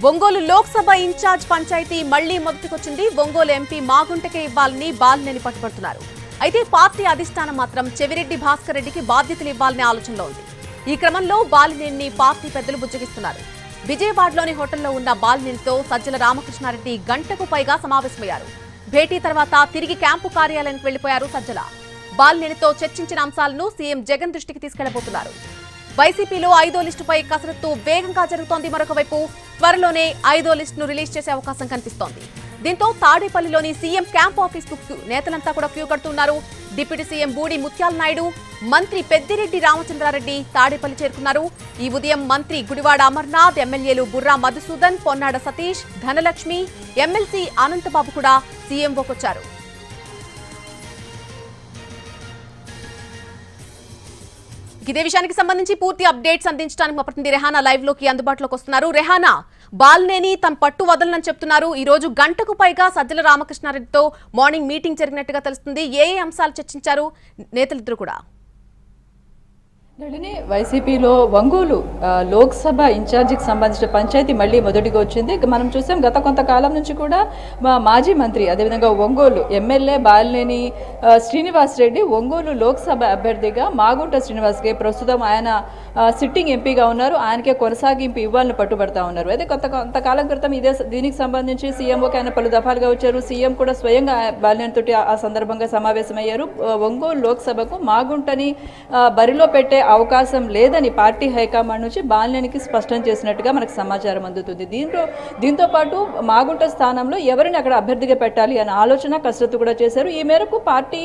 Ongole Lok Sabha incharge panchayat మళ్లీ మొదటికొచ్చింది. Ongole MP మాగుంటకే ఇవ్వాలని బాలినేని పట్టుబడుతున్నారు. అయితే పార్టీ అధిష్టానం మాత్రం చెవిరెడ్డి భాస్కర్ రెడ్డికి బాధ్యతలు ఇవ్వాలనే ఆలోచనలో ఉంది. ఈ క్రమంలో బాలినేని పార్టీ పెద్దలు బుజ్జగిస్తున్నారు. విజయవాడలోని హోటల్లో ఉన్న బాలినేనితో సజ్జల రామకృష్ణారెడ్డి గంటకు పైగా సమావేశమయ్యారు. భేటీ తర్వాత తిరిగి క్యాంపు కార్యాలయానికి వెళ్లిపోయారు సజ్జల. బాలినేనితో చర్చించిన అంశాలను సీఎం జగన్ దృష్టికి తీసుకెళ్లబోతున్నారు. వైసీపీలో 5వ లిస్టుపై కసరత్తు వేగంగా జరుగుతోంది. మరొక వైపు త్వరలోనే 5వ లిస్టును రిలీజ్ చేసే అవకాశం కనిపిస్తోంది. దీంతో తాడేపల్లిలోని సీఎం క్యాంప్ ఆఫీస్ కు నేతలంతా కూడా క్యూ కడుతున్నారు. డిప్యూటీ సీఎం బూడి ముత్యాల నాయుడు, మంత్రి పెద్దిరెడ్డి రామచంద్రారెడ్డి తాడేపల్లి చేరుకున్నారు. ఈ ఉదయం మంత్రి గుడివాడ అమర్నాథ్, ఎమ్మెల్యేలు బుర్రా మధుసూదన్, పొన్నాడ సతీష్, ధనలక్ష్మి, ఎమ్మెల్సీ అనంతబాబు కూడా సీఎంఓకొచ్చారు. ఇదే విషయానికి సంబంధించి పూర్తి అప్డేట్స్ అందించడానికి మా ప్రతినిధి రెహానా లైవ్ లోకి అందుబాటులోకి వస్తున్నారు. రెహానా, బాలినేని తమ పట్టు వదలనని చెప్తున్నారు. ఈ రోజు గంటకు పైగా సజ్జల రామకృష్ణారెడ్డితో మార్నింగ్ మీటింగ్ జరిగినట్టుగా తెలుస్తుంది. ఏ అంశాలు చర్చించారు నేతలిద్దరు కూడా? వైసీపీలో ఒంగోలు లోక్సభ ఇన్ఛార్జికి సంబంధించిన పంచాయతీ మళ్ళీ మొదటిగా వచ్చింది. మనం చూసాం గత కొంతకాలం నుంచి కూడా మాజీ మంత్రి అదేవిధంగా ఒంగోలు ఎమ్మెల్యే బాలినేని శ్రీనివాస్ రెడ్డి ఒంగోలు లోక్సభ అభ్యర్థిగా మాగుంట శ్రీనివాస్కి ప్రస్తుతం ఆయన సిట్టింగ్ ఎంపీగా ఉన్నారు. ఆయనకే కొనసాగింపు ఇవ్వాలని పట్టుబడతా ఉన్నారు. అయితే కొంతకాలం క్రితం దీనికి సంబంధించి సీఎంఓకి ఆయన పలు దఫాలుగా వచ్చారు. సీఎం కూడా స్వయంగా బాలినేని తోటి ఆ సందర్భంగా సమావేశమయ్యారు. ఒంగోలు లోక్సభకు మాగుంటని బరిలో పెట్టే అవకాశం లేదని పార్టీ హైకమాండ్ నుంచి బాలినేనికి స్పష్టం చేసినట్టుగా మనకు సమాచారం అందుతుంది. దీంతో పాటు మాగుంట స్థానంలో ఎవరిని అక్కడ అభ్యర్థిగా పెట్టాలి అనే ఆలోచన కసరత్తు కూడా చేశారు. ఈ మేరకు పార్టీ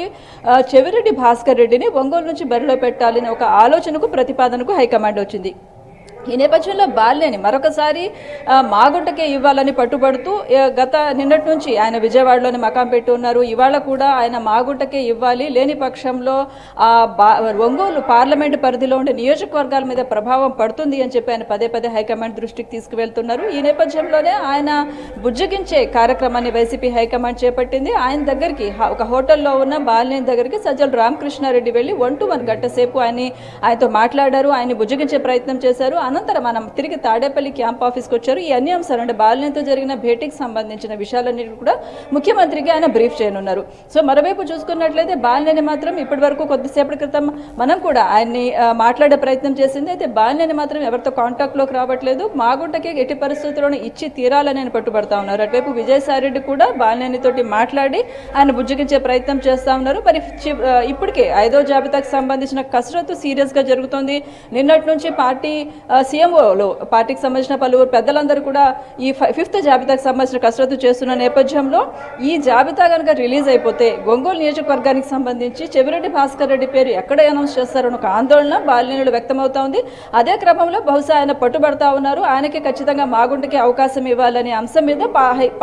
చెవిరెడ్డి భాస్కర్ రెడ్డిని ఒంగోలు నుంచి బరిలో పెట్టాలని ఒక ఆలోచనకు ప్రతిపాదనకు హైకమాండ్ వచ్చింది. ఈ నేపథ్యంలో బాలినేని మరొకసారి మాగుంటకే ఇవ్వాలని పట్టుబడుతూ నిన్నటి నుంచి ఆయన విజయవాడలోని మకాం పెట్టి ఉన్నారు. ఇవాళ కూడా ఆయన మాగుంటకే ఇవ్వాలి, లేని పక్షంలో ఒంగోలు పార్లమెంటు పరిధిలో ఉండే నియోజకవర్గాల మీద ప్రభావం పడుతుంది అని చెప్పి ఆయన పదే పదే హైకమాండ్ దృష్టికి తీసుకువెళ్తున్నారు. ఈ నేపథ్యంలోనే ఆయన బుజ్జగించే కార్యక్రమాన్ని వైసీపీ హైకమాండ్ చేపట్టింది. ఆయన దగ్గరికి ఒక హోటల్లో ఉన్న బాలినేని దగ్గరికి సజ్జల రామకృష్ణారెడ్డి వెళ్లి 1-to-1 గంట సేపు ఆయనతో మాట్లాడారు. ఆయన బుజ్జగించే ప్రయత్నం చేశారు. అనంతరం మనం తిరిగి తాడేపల్లి క్యాంప్ ఆఫీస్కి వచ్చారు. ఈ అన్ని అంశాలు అంటే బాలినేనితో జరిగిన భేటీకి సంబంధించిన విషయాలన్నీ కూడా ముఖ్యమంత్రికి ఆయన బ్రీఫ్ చేయనున్నారు. సో మరోవైపు చూసుకున్నట్లయితే బాలినేని మాత్రం ఇప్పటి వరకు కొద్దిసేపటి క్రితం మనం కూడా ఆయన్ని మాట్లాడే ప్రయత్నం చేసింది. అయితే బాలినేని మాత్రం ఎవరితో కాంటాక్ట్లోకి రావట్లేదు. మాగుంటకి ఎట్టి పరిస్థితుల్లోనూ ఇచ్చి తీరాలని ఆయన పట్టుబడతా ఉన్నారు. అటువైపు విజయసాయిరెడ్డి కూడా బాలినేని తోటి మాట్లాడి ఆయన బుజ్జగించే ప్రయత్నం చేస్తా ఉన్నారు. మరి ఇప్పటికే 5వ జాబితాకు సంబంధించిన కసరత్తు సీరియస్ గా జరుగుతోంది. నిన్నటి నుంచి పార్టీ సీఎంఓలో పార్టీకి సంబంధించిన పలువురు పెద్దలందరూ కూడా ఈ 5th జాబితాకు సంబంధించిన కసరత్తు చేస్తున్న నేపథ్యంలో ఈ జాబితా కనుక రిలీజ్ అయిపోతే ఒంగోలు నియోజకవర్గానికి సంబంధించి చెవిరెడ్డి భాస్కర్ రెడ్డి పేరు ఎక్కడ అనౌన్స్ చేస్తారని ఒక ఆందోళన బాలినేనిలో వ్యక్తమవుతా ఉంది. అదే క్రమంలో బహుశా ఆయన పట్టుబడతా ఉన్నారు. ఆయనకి ఖచ్చితంగా మాగుంటకి అవకాశం ఇవ్వాలనే అంశం మీద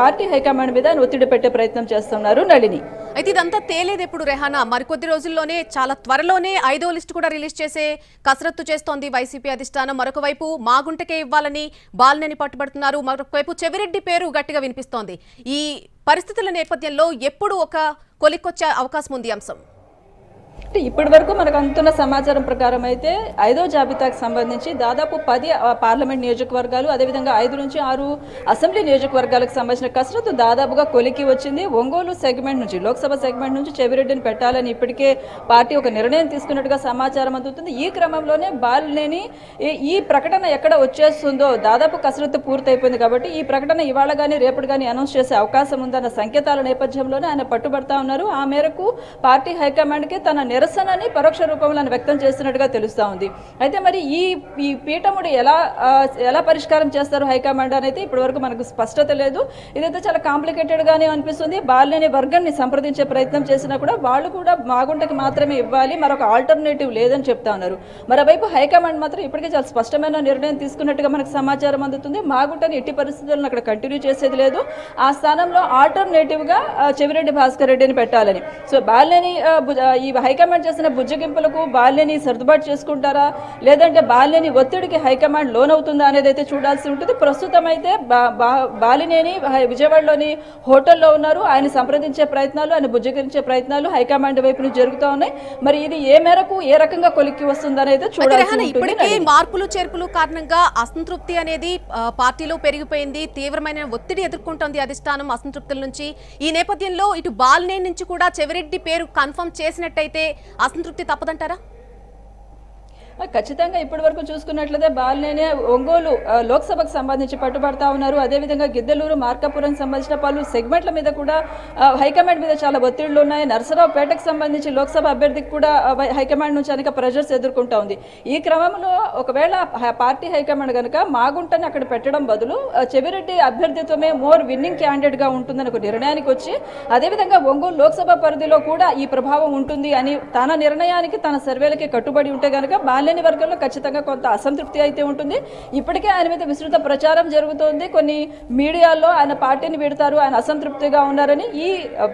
పార్టీ హైకమాండ్ మీద ఆయన ఒత్తిడి పెట్టే ప్రయత్నం చేస్తున్నారు. నళిని, అయితే ఇదంతా తేలేదు ఎప్పుడు రెహానా? మరికొద్ది రోజుల్లోనే చాలా త్వరలోనే 5వ లిస్టు కూడా రిలీజ్ చేసే కసరత్తు చేస్తోంది వైసీపీ అధిష్టానం. మరొక వైపు మాగుంటకే ఇవ్వాలని బాలినేని పట్టుబడుతున్నారు. మరొకవైపు చెవిరెడ్డి పేరు గట్టిగా వినిపిస్తోంది. ఈ పరిస్థితుల నేపథ్యంలో ఎప్పుడు ఒక కొలిక్కొచ్చే అవకాశం ఉంది అంశం? ఇప్పటి వరకు మనకు అందుతున్న సమాచారం ప్రకారం అయితే 5వ జాబితాకు సంబంధించి దాదాపు 10 పార్లమెంట్ నియోజకవర్గాలు అదేవిధంగా 5 నుంచి 6 అసెంబ్లీ నియోజకవర్గాలకు సంబంధించిన కసరత్తు దాదాపుగా కొలికి వచ్చింది. ఒంగోలు సెగ్మెంట్ నుంచి లోక్సభ సెగ్మెంట్ నుంచి చెవిరెడ్డిని పెట్టాలని ఇప్పటికే పార్టీ ఒక నిర్ణయం తీసుకున్నట్టుగా సమాచారం అందుతుంది. ఈ క్రమంలోనే బాలినేని ఈ ప్రకటన ఎక్కడ వచ్చేస్తుందో దాదాపు కసరత్తు పూర్తయిపోయింది కాబట్టి ఈ ప్రకటన ఇవాళ కానీ రేపటి కానీ అనౌన్స్ చేసే అవకాశం ఉందన్న సంకేతాల నేపథ్యంలోనే ఆయన పట్టుబడతా ఉన్నారు. ఆ మేరకు పార్టీ హైకమాండ్కి తన నిరసనని పరోక్ష రూపంలో వ్యక్తం చేస్తున్నట్టుగా తెలుస్తా ఉంది. అయితే మరి ఈ పీఠముడి ఎలా పరిష్కారం చేస్తారు హైకమాండ్ అనేది ఇప్పటి వరకు మనకు స్పష్టత లేదు. ఇదైతే చాలా కాంప్లికేటెడ్ గానే అనిపిస్తుంది. బాలినేని వర్గాన్ని సంప్రదించే ప్రయత్నం చేసినా కూడా వాళ్ళు కూడా మాగుంటకి మాత్రమే ఇవ్వాలి, మరొక ఆల్టర్నేటివ్ లేదని చెప్తా ఉన్నారు. మరోవైపు హైకమాండ్ మాత్రం ఇప్పటికే చాలా స్పష్టమైన నిర్ణయం తీసుకున్నట్టుగా మనకు సమాచారం అందుతుంది. మాగుంటని ఎట్టి పరిస్థితులను అక్కడ కంటిన్యూ చేసేది లేదు. ఆ స్థానంలో ఆల్టర్నేటివ్ గా చెవిరెడ్డి భాస్కర్ రెడ్డిని పెట్టాలని. సో బాలినేని ఈ హైకమాండ్ హైకమాండ్ చేసిన బుజ్జగింపులకు బాలినేని సర్దుబాటు చేసుకుంటారా, లేదంటే బాలినేని ఒత్తిడికి హైకమాండ్ లోనవుతుందా అనేది అయితే చూడాల్సి ఉంటుంది. ప్రస్తుతం అయితే బాలినేని విజయవాడలోని హోటల్లో ఉన్నారు. ఆయన సంప్రదించే ప్రయత్నాలు, ఆయన బుజ్జగించే ప్రయత్నాలు హైకమాండ్ వైపు నుంచి జరుగుతూ ఉన్నాయి. మరి ఇది ఏ మేరకు ఏ రకంగా కొలిక్కి వస్తుందని అయితే చూడాల్సి ఇప్పటికే మార్పులు చేర్పులు కారణంగా అసంతృప్తి అనేది పార్టీలో పెరిగిపోయింది. తీవ్రమైన ఒత్తిడి ఎదుర్కొంటోంది అధిష్టానం అసంతృప్తుల నుంచి. ఈ నేపథ్యంలో ఇటు బాలినేని నుంచి కూడా చెవిరెడ్డి పేరు కన్ఫర్మ్ చేసినట్టయితే అసంతృప్తి తప్పదంటారా? ఖచ్చితంగా ఇప్పటి వరకు చూసుకున్నట్లయితే బాలినేని ఒంగోలు లోక్సభకు సంబంధించి పట్టుబడతా ఉన్నారు. అదేవిధంగా గిద్దలూరు, మార్కాపురం సంబంధించిన పలు సెగ్మెంట్ల మీద కూడా హైకమాండ్ మీద చాలా ఒత్తిళ్లు ఉన్నాయి. నరసరావుపేటకు సంబంధించి లోక్సభ అభ్యర్థికి కూడా హైకమాండ్ నుంచి అనేక ప్రెషర్స్ ఎదుర్కొంటా ఉంది. ఈ క్రమంలో ఒకవేళ పార్టీ హైకమాండ్ కనుక మాగుంటని అక్కడ పెట్టడం బదులు చెవిరెడ్డి అభ్యర్థిత్వమే మోర్ విన్నింగ్ క్యాండిడేట్ గా ఉంటుందని ఒక నిర్ణయానికి వచ్చి, అదేవిధంగా ఒంగోలు లోక్సభ పరిధిలో కూడా ఈ ప్రభావం ఉంటుంది అని తన నిర్ణయానికి, తన సర్వేలకి కట్టుబడి ఉంటే కనుక బాలినేని వర్గంలో ఖచ్చితంగా కొంత అసంతృప్తి అయితే ఉంటుంది. ఇప్పటికే ఆయన మీద విస్తృత ప్రచారం జరుగుతోంది. కొన్ని మీడియాల్లో ఆయన పార్టీని వీడతారు, ఆయన అసంతృప్తిగా ఉన్నారని ఈ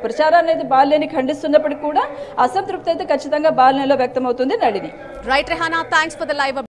ప్రచారాన్ని అయితే బాలినేని ఖండిస్తున్నప్పటికీ కూడా అసంతృప్తి అయితే ఖచ్చితంగా బాలినేనిలో వ్యక్తమవుతుంది. Nalini. Right Rehana, thanks for the live.